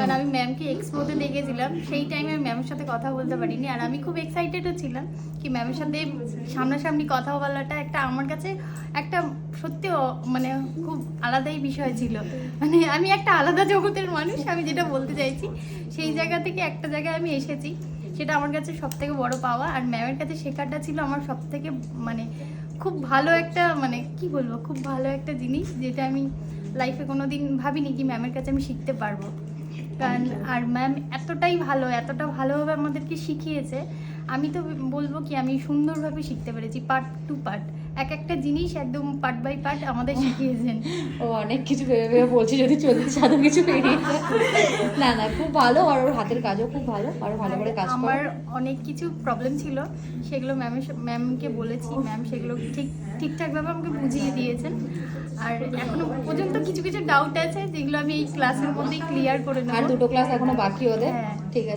কারণ আমি ম্যামকে এক্সপোতে দেখেছিলাম, সেই টাইমে ম্যামের সাথে কথা বলতে পারিনি। আর আমি খুব এক্সাইটেডও ছিলাম কি ম্যামের সাথে সামনাসামনি কথা বলাটা একটা আমার কাছে একটা সত্যি মানে খুব আলাদাই বিষয় ছিল। মানে আমি একটা আলাদা জগতের মানুষ, আমি যেটা বলতে চাইছি সেই জায়গা থেকে একটা জায়গায় আমি এসেছি, সেটা আমার কাছে সব থেকে বড় পাওয়া। আর ম্যামের কাছে শেখাটা ছিল আমার সব থেকে মানে খুব ভালো একটা মানে কি বলবো খুব ভালো একটা জিনিস, যেটা আমি লাইফে কোনোদিন ভাবিনি কি ম্যামের কাছে আমি শিখতে পারবো। কারণ আর ম্যাম এতটা ভালোভাবে আমাদেরকে শিখিয়েছে, আমি তো বলবো কি আমি সুন্দরভাবে শিখতে পেরেছি, পার্ট টু পার্ট এক একটা জিনিস একদম পার্ট বাই পার্ট আমাদের শিখিয়েছেন। ও অনেক কিছু ভেবে ভেবে বলছি যদি চলতে সাধু কিছু বেরিয়ে যায়। না না, খুব ভালো। আর ওর হাতের কাজও খুব ভালো, আরো ভালো করে কাজ আমার করে। অনেক কিছু প্রবলেম ছিল, সেগুলো ম্যামকে বলেছি, ম্যাম সেগুলো ঠিকঠাকভাবে আমাকে বুঝিয়ে দিয়েছেন। আর এখনো পর্যন্ত কিছু কিছু ডাউট আছে যেগুলো আমি এই ক্লাসের মধ্যেই ক্লিয়ার করে নেব। আর 2টো ক্লাস এখনো বাকি ওদের। হ্যাঁ। ঠিক আছে।